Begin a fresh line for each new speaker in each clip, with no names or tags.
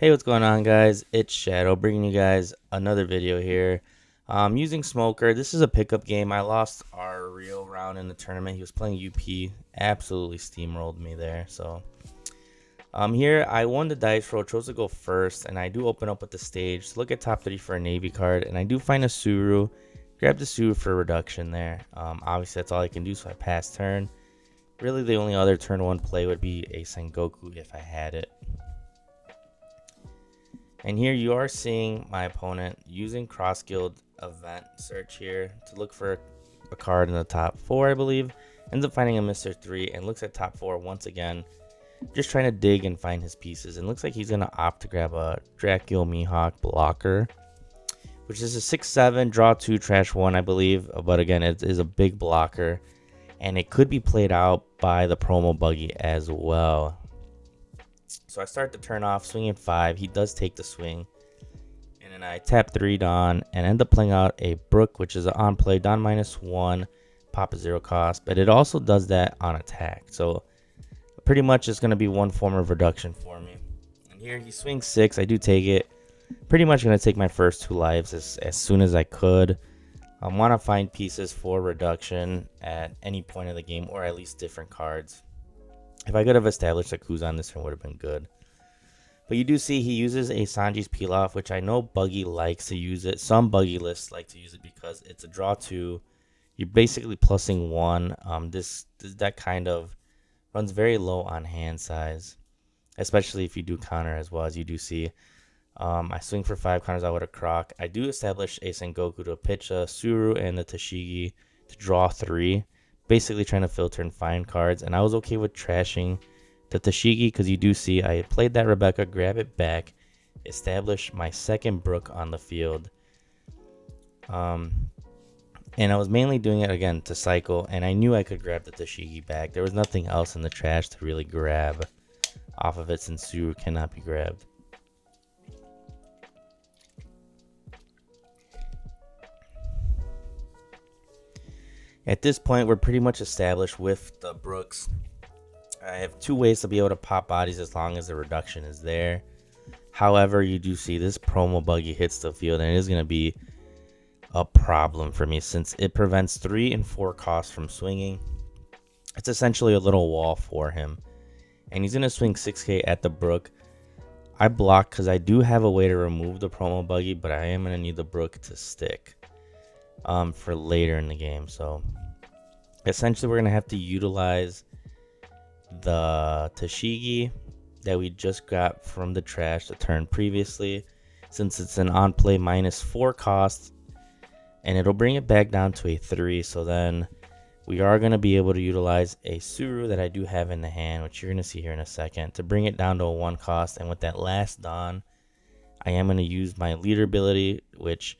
Hey, what's going on, guys? It's Shadow bringing you guys another video here. Using Smoker. This is a pickup game. I lost our real round in the tournament. He was playing UP. Absolutely steamrolled me there. So here I won the dice roll, chose to go first, and I do open up with the stage. Look at top 3 for a Navy card, and I do find a Suru. Grab the Suru for a reduction there. Obviously, that's all I can do, so I pass turn. Really, the only other turn 1 play would be a Sengoku if I had it. And here you are seeing my opponent using cross guild event search here to look for a card in the top 4, I believe. Ends up finding a Mr. 3 and looks at top 4 once again, just trying to dig and find his pieces. And looks like he's going to opt to grab a Dracul Mihawk blocker, which is a 6/7, draw 2, trash 1, I believe. But again, it is a big blocker, and it could be played out by the promo Buggy as well. So I start the turn off, swinging 5. He does take the swing. And then I tap 3 Dawn and end up playing out a Brook, which is an on play. Dawn -1, pop a 0 cost. But it also does that on attack. So pretty much it's going to be one form of reduction for me. And here he swings 6. I do take it. Pretty much going to take my first 2 lives as soon as I could. I want to find pieces for reduction at any point of the game, or at least different cards. If I could have established a Kuzan, this turn would have been good. But you do see he uses a Sanji's Peel-Off, which I know Buggy likes to use it. Some Buggy lists like to use it because it's a draw 2. You're basically plussing 1. This deck kind of runs very low on hand size, especially if you do counter as well, as you do see. I swing for 5, counters out with a Croc. I do establish a Sengoku to pitch a Suru and the Tashigi to draw 3. Basically trying to filter and find cards, and I was okay with trashing the Tashigi because you do see I played that Rebecca, grab it back, establish my second Brook on the field. And I was mainly doing it again to cycle, and I knew I could grab the Tashigi back. There was nothing else in the trash to really grab off of it since Suru cannot be grabbed. At this point, we're pretty much established with the Brooks. I have 2 ways to be able to pop bodies as long as the reduction is there. However, you do see this promo Buggy hits the field, and it is going to be a problem for me since it prevents 3 and 4 costs from swinging. It's essentially a little wall for him. And he's going to swing 6k at the Brook. I block because I do have a way to remove the promo Buggy, but I am going to need the Brook to stick for later in the game. So essentially we're going to have to utilize the Tashigi that we just got from the trash the turn previously, since it's an on play -4 cost, and it'll bring it back down to a 3. So then we are going to be able to utilize a Suru that I do have in the hand, which you're going to see here in a second, to bring it down to a 1 cost. And with that last Dawn, I am going to use my leader ability, which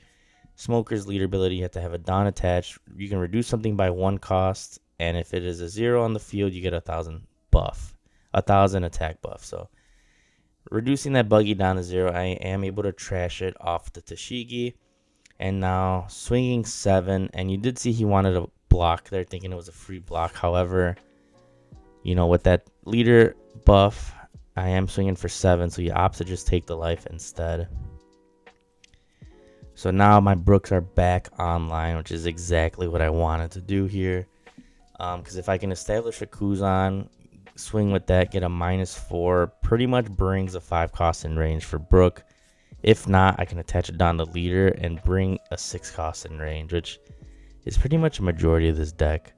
Smoker's leader ability, you have to have a Dawn attached. You can reduce something by 1 cost, and if it is a 0 on the field, you get 1,000 buff, 1,000 attack buff. So reducing that Buggy down to 0, I am able to trash it off the Tashigi. And now swinging 7, and you did see he wanted a block there, thinking it was a free block. However, you know, with that leader buff, I am swinging for 7, so he opts to just take the life instead. So now my Brooks are back online, which is exactly what I wanted to do here. Because if I can establish a Kuzan, swing with that, get a -4, pretty much brings a 5 cost in range for Brook. If not, I can attach it down to leader and bring a 6 cost in range, which is pretty much a majority of this deck.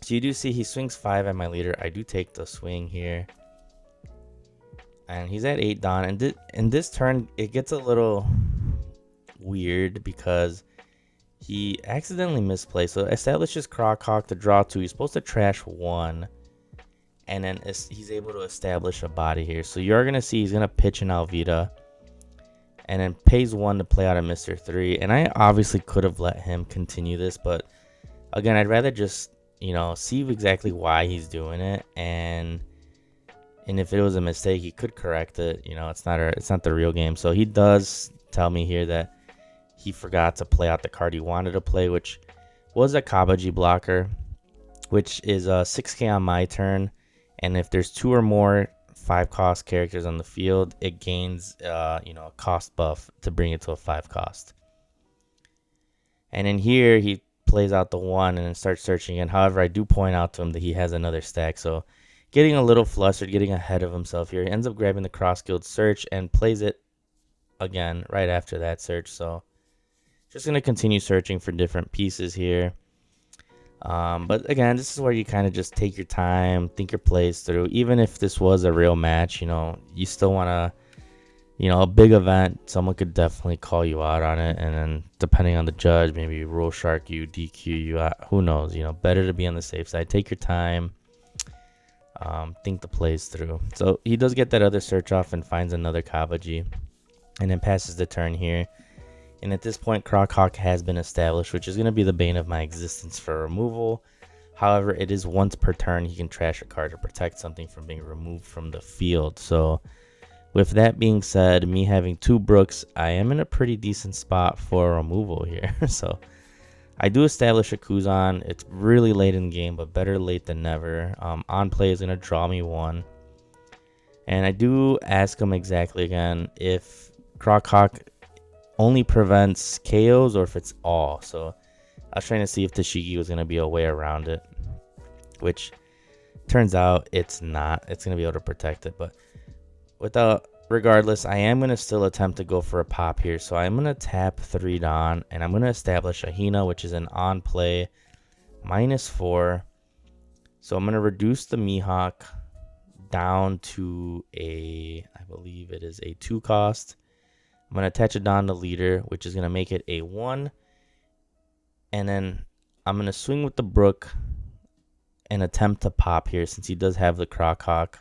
So you do see he swings 5 at my leader. I do take the swing here. And he's at 8 Dawn. And in this turn, it gets a little weird because he accidentally misplays. So establishes Croc to draw 2. He's supposed to trash 1, and then he's able to establish a body here. So you're gonna see he's gonna pitch an Alvita, and then pays 1 to play out a Mr. 3. And I obviously could have let him continue this, but again, I'd rather just, you know, see exactly why he's doing it, and if it was a mistake, he could correct it. You know, it's not the real game. So he does tell me here that he forgot to play out the card he wanted to play, which was a Kabaji blocker, which is a 6k on my turn. And if there's 2 or more 5 cost characters on the field, it gains a cost buff to bring it to a 5 cost. And in here, he plays out the 1 and then starts searching again. However, I do point out to him that he has another stack, so getting a little flustered, getting ahead of himself here. He ends up grabbing the cross guild search and plays it again right after that search. So just going to continue searching for different pieces here. But again, this is where you kind of just take your time, think your plays through. Even if this was a real match, you still want to, a big event, someone could definitely call you out on it. And then depending on the judge, maybe rule shark you, DQ you, who knows, better to be on the safe side. Take your time, think the plays through. So he does get that other search off and finds another Kabaji and then passes the turn here. And at this point, Crockhawk has been established, which is going to be the bane of my existence for removal. However, it is once per turn he can trash a card to protect something from being removed from the field. So with that being said, me having 2 Brooks, I am in a pretty decent spot for removal here. So I do establish a Kuzan. It's really late in the game, but better late than never. On play is going to draw me 1. And I do ask him exactly again if Crockhawk only prevents KOs or if it's all. So I was trying to see if Tashigi was going to be a way around it, which turns out it's not. It's going to be able to protect it, but regardless, I am going to still attempt to go for a pop here. So I'm going to tap 3 Dawn and I'm going to establish a Hina, which is an on play -4. So I'm going to reduce the Mihawk down to I believe it is a 2 cost. I'm going to attach a Dawn to leader, which is going to make it a 1. And then I'm going to swing with the Brook and attempt to pop here since he does have the Crockhawk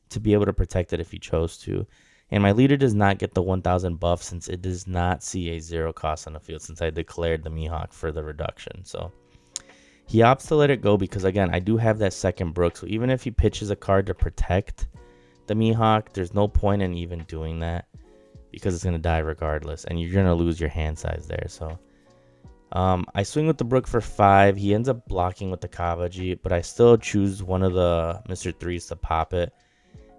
to be able to protect it if he chose to. And my leader does not get the 1000 buff since it does not see a 0 cost on the field since I declared the Mihawk for the reduction. So he opts to let it go because, again, I do have that second Brook. So even if he pitches a card to protect the Mihawk, there's no point in even doing that, because it's going to die regardless, and you're going to lose your hand size there. So I swing with the Brook for 5. He ends up blocking with the Kabaji, but I still choose one of the Mr. 3s to pop it.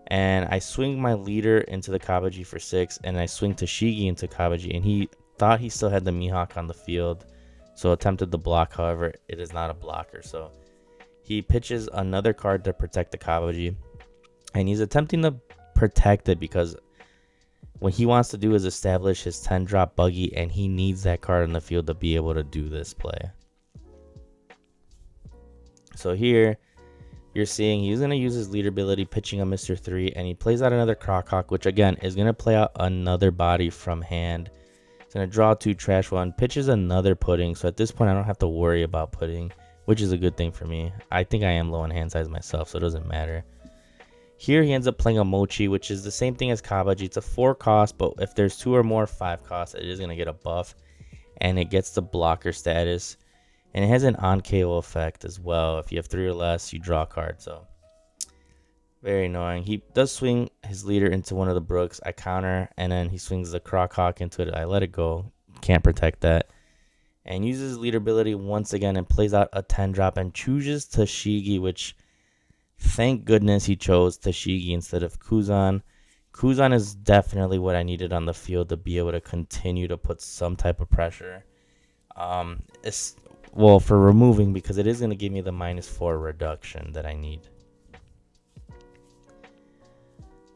And I swing my leader into the Kabaji for 6, and I swing Tashigi into Kabaji, and he thought he still had the Mihawk on the field, so attempted the block. However, it is not a blocker. So he pitches another card to protect the Kabaji, and he's attempting to protect it because what he wants to do is establish his 10-drop Buggy, and he needs that card on the field to be able to do this play. So here, you're seeing he's going to use his leader ability, pitching a Mr. 3, and he plays out another Crockhawk, which again is going to play out another body from hand. He's going to draw 2, trash 1, pitches another pudding. So at this point, I don't have to worry about pudding, which is a good thing for me. I think I am low in hand size myself, so it doesn't matter. Here he ends up playing a Mochi, which is the same thing as Kabaji. It's a 4 cost, but if there's 2 or more 5 costs, it is going to get a buff, and it gets the blocker status. And it has an on KO effect as well. If you have 3 or less, you draw a card. So very annoying. He does swing his leader into one of the Brooks. I counter, and then he swings the Crockhawk into it. I let it go. Can't protect that. And uses his leader ability once again and plays out a 10-drop and chooses Tashigi, which thank goodness he chose Tashigi instead of Kuzan. Kuzan is definitely what I needed on the field to be able to continue to put some type of pressure. Well, for removing, because it is going to give me the -4 reduction that I need.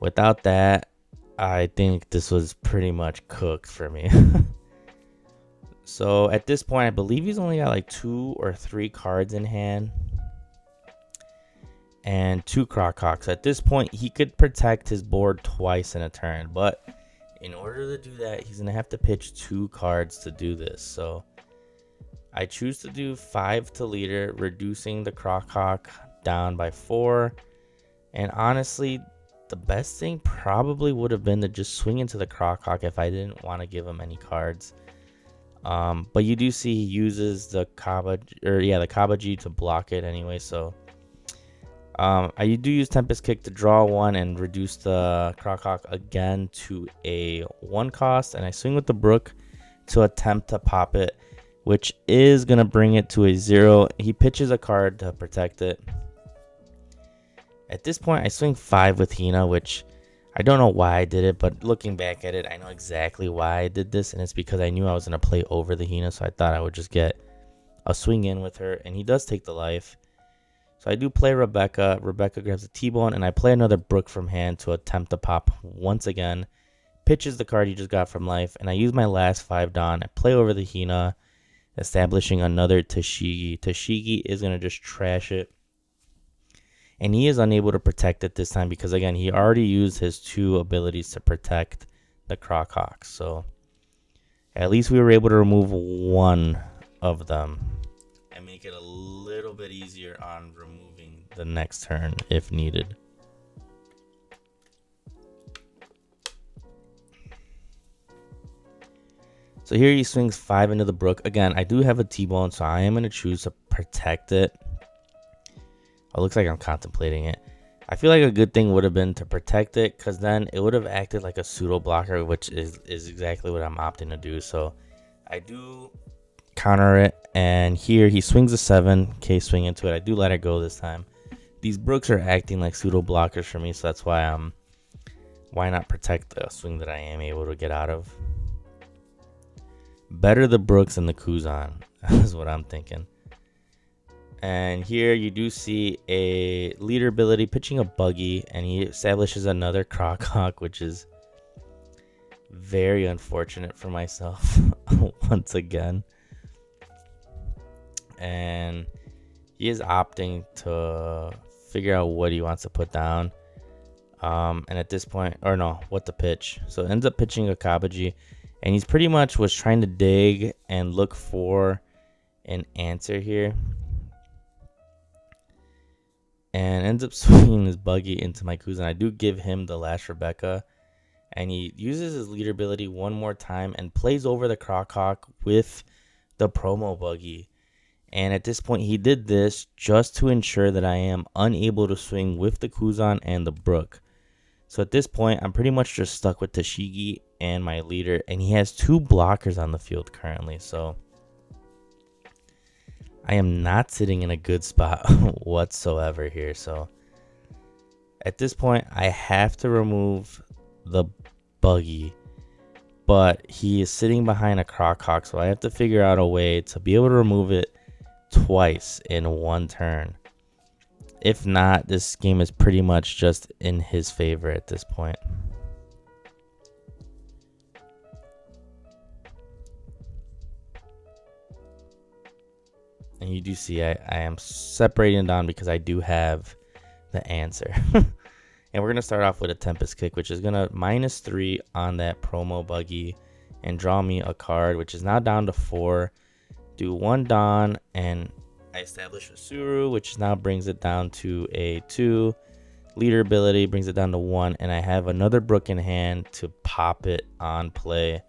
Without that, I think this was pretty much cooked for me. So at this point, I believe he's only got like 2 or 3 cards in hand and 2 Crockhawks. At this point, he could protect his board twice in a turn, but in order to do that, he's going to have to pitch 2 cards to do this. So I choose to do 5 to leader, reducing the Crockhawk down by 4. And honestly, the best thing probably would have been to just swing into the Crockhawk if I didn't want to give him any cards. But you do see he uses the Kabaji to block it anyway. So I do use Tempest Kick to draw 1 and reduce the Crockhawk again to a 1 cost. And I swing with the Brook to attempt to pop it, which is going to bring it to a 0. He pitches a card to protect it. At this point, I swing 5 with Hina, which I don't know why I did it, but looking back at it, I know exactly why I did this, and it's because I knew I was going to play over the Hina, so I thought I would just get a swing in with her, and he does take the life. So I do play Rebecca. Rebecca grabs a T-bone, and I play another Brook from hand to attempt to pop once again. Pitches the card he just got from life, and I use my last 5 Dawn. I play over the Hina, establishing another Tashigi. Tashigi is going to just trash it. And he is unable to protect it this time because, again, he already used his 2 abilities to protect the Croc Hawks. So at least we were able to remove one of them and make it a little bit easier on removing the next turn if needed. So here he swings 5 into the Brook. Again, I do have a T-bone, so I am going to choose to protect it. Oh, it looks like I'm contemplating it. I feel like a good thing would have been to protect it, because then it would have acted like a pseudo blocker, which is exactly what I'm opting to do. So I do counter it, and here he swings a 7. Okay, swing into it. I do let it go this time. These Brooks are acting like pseudo blockers for me, so that's why why not protect the swing that I am able to get out of. Better the Brooks than the Kuzan is what I'm thinking. And here you do see a leader ability pitching a Buggy, and he establishes another Croc Hawk, which is very unfortunate for myself once again. And he is opting to figure out what he wants to put down. And at this point, or no, what to pitch. So ends up pitching a Kabaji, and he's pretty much was trying to dig and look for an answer here. And ends up swinging his Buggy into my Kuzan. I do give him the last Rebecca. And he uses his leader ability one more time and plays over the Croc Hawk with the promo Buggy. And at this point, he did this just to ensure that I am unable to swing with the Kuzan and the Brook. So at this point, I'm pretty much just stuck with Tashigi and my leader. And he has 2 blockers on the field currently. So I am not sitting in a good spot whatsoever here. So at this point, I have to remove the Buggy, but he is sitting behind a Croc Hawk, so I have to figure out a way to be able to remove it twice in one turn. If not, this game is pretty much just in his favor at this point. And you do see I am separating down because I do have the answer. And we're going to start off with a Tempest Kick, which is going to -3 on that promo Buggy and draw me a card, which is now down to 4. Do 1 Dawn, and I establish a Suru, which now brings it down to a 2. Leader ability brings it down to 1, and I have another Brook in hand to pop it on play.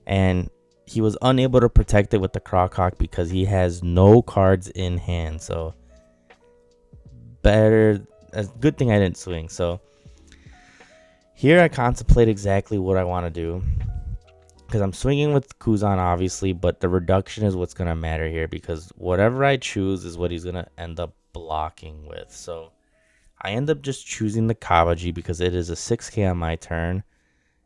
And he was unable to protect it with the Croc Hawk because he has no cards in hand. So better, a good thing I didn't swing. So here I contemplate exactly what I want to do, because I'm swinging with Kuzan obviously, but the reduction is what's going to matter here, because whatever I choose is what he's going to end up blocking with. So I end up just choosing the Kabaji because it is a 6k on my turn.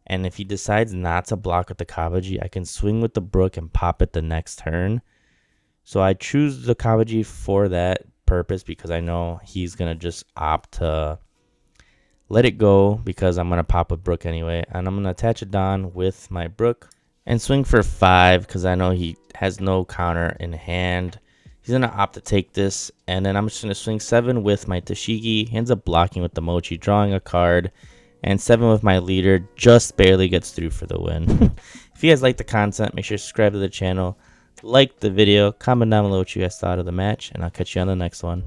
And if he decides not to block with the Kabaji, I can swing with the Brook and pop it the next turn. So I choose the Kabaji for that purpose because I know he's going to just opt to let it go because I'm going to pop a Brook anyway. And I'm going to attach a Dawn with my Brook and swing for 5 because I know he has no counter in hand. He's going to opt to take this. And then I'm just going to swing 7 with my Tashigi. He ends up blocking with the Mochi, drawing a card. And 7 with my leader, just barely gets through for the win. If you guys like the content, make sure to subscribe to the channel, like the video, comment down below what you guys thought of the match, and I'll catch you on the next one.